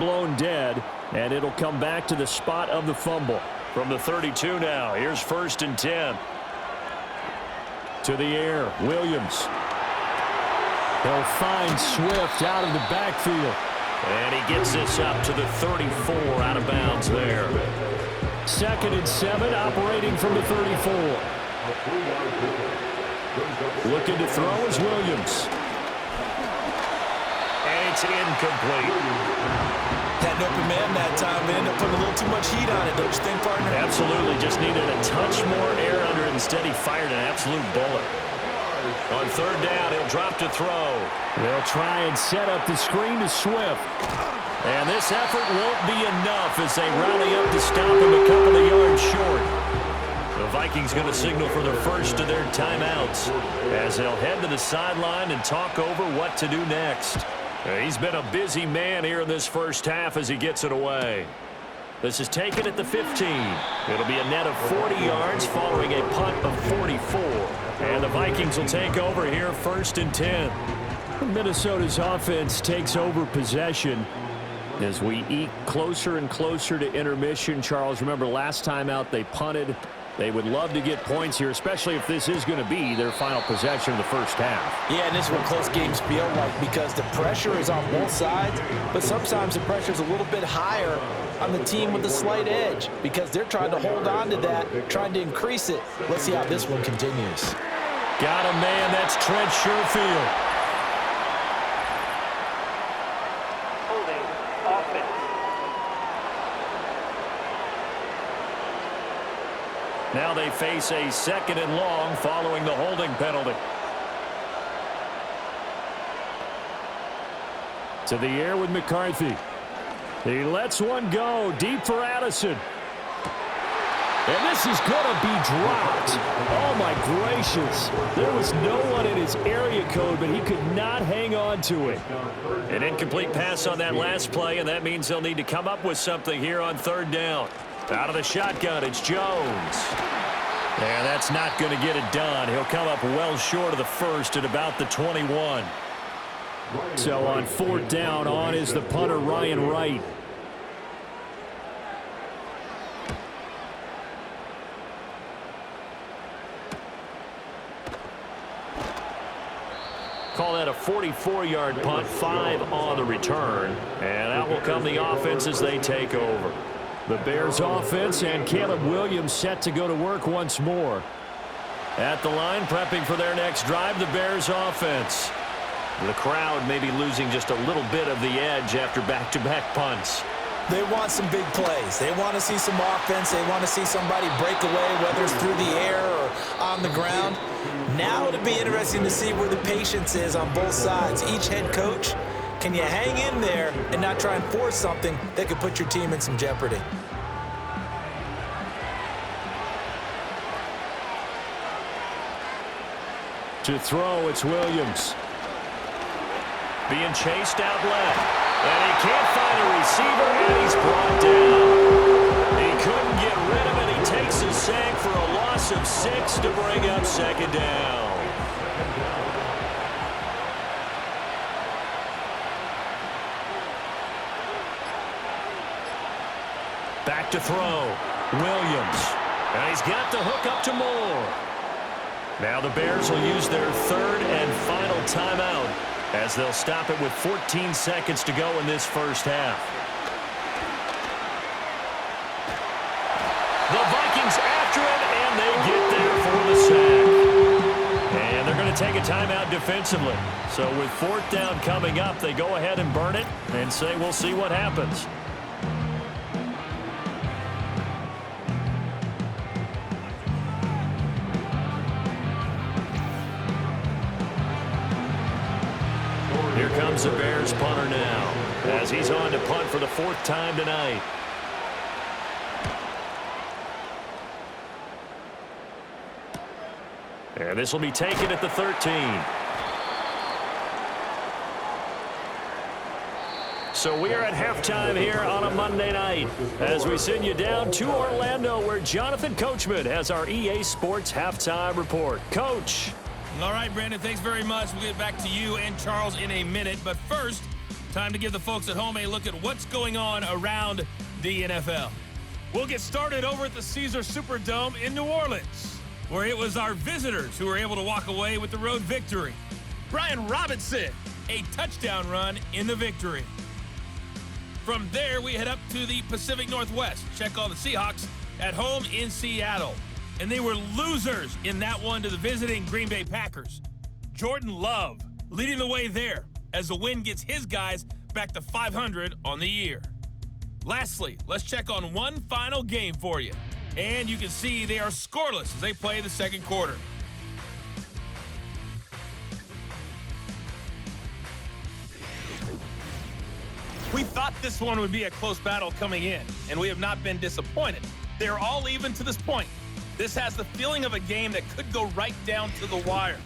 blown dead, and it'll come back to the spot of the fumble. From the 32 now, here's 1st and 10. To the air, Williams. He'll find Swift out of the backfield. And he gets this up to the 34 out of bounds there. 2nd and 7, operating from the 34. Looking to throw is Williams. And it's incomplete. Had an open man that time. They ended up putting a little too much heat on it, don't you think, partner? Absolutely. Just needed a touch more air under it. Instead, he fired an absolute bullet. On 3rd down, he'll drop to throw. They'll try and set up the screen to Swift. And this effort won't be enough as they rally up to stop him a couple of yards short. The Vikings going to signal for the first of their timeouts as they'll head to the sideline and talk over what to do next. He's been a busy man here in this first half as he gets it away. This is taken at the 15. It'll be a net of 40 yards following a punt of 44. And the Vikings will take over here 1st and 10. Minnesota's offense takes over possession as we eke closer and closer to intermission. Charles, remember last time out they punted. They would love to get points here, especially if this is going to be their final possession of the first half. Yeah, and this is what close games feel like because the pressure is on both sides, but sometimes the pressure is a little bit higher on the team with the slight edge because they're trying to hold on to that, trying to increase it. Let's see how this one continues. Got a man, that's Trent Sherfield. Now they face a 2nd and long following the holding penalty. To the air with McCarthy. He lets one go deep for Addison. And this is going to be dropped. Oh, my gracious. There was no one in his area code, but he could not hang on to it. An incomplete pass on that last play, and that means they'll need to come up with something here on 3rd down. Out of the shotgun, it's Jones. And that's not going to get it done. He'll come up well short of the first at about the 21. So on 4th down, on is the punter, Ryan Wright. Call that a 44-yard punt, 5 on the return. And out will come the offense as they take over. The Bears offense and Caleb Williams set to go to work once more. At the line, prepping for their next drive, the Bears offense. The crowd may be losing just a little bit of the edge after back-to-back punts. They want some big plays. They want to see some offense. They want to see somebody break away, whether it's through the air or on the ground. Now it'll be interesting to see where the patience is on both sides. Each head coach, can you hang in there and not try and force something that could put your team in some jeopardy? To throw, it's Williams. Being chased out left. And he can't find a receiver, and he's brought down. He couldn't get rid of it. He takes a sack for a loss of 6 to bring up 2nd down. Back to throw. Williams. And he's got the hook up to Moore. Now the Bears will use their 3rd and final timeout as they'll stop it with 14 seconds to go in this first half. The Vikings after it, and they get there for the sack. And they're going to take a timeout defensively. So with 4th down coming up, they go ahead and burn it and say we'll see what happens. Here comes the Bears punter now as he's on to punt for the 4th time tonight. And this will be taken at the 13. So we are at halftime here on a Monday night as we send you down to Orlando where Jonathan Coachman has our EA Sports halftime report. Coach. All right, Brandon, thanks very much. We'll get back to you and Charles in a minute. But first, Time to give the folks at home a look at what's going on around the NFL. We'll get started over at the Caesar Superdome in New Orleans, where it was our visitors who were able to walk away with the road victory. Brian Robinson, a touchdown run in the victory. From there, we head up to the Pacific Northwest. Check on the Seahawks at home in Seattle. And they were losers in that one to the visiting Green Bay Packers. Jordan Love leading the way there as the win gets his guys back to 500 on the year. Lastly, let's check on one final game for you. And you can see they are scoreless as they play the second quarter. We thought this one would be a close battle coming in, and we have not been disappointed. They are all even to this point. This has the feeling of a game that could go right down to the wire.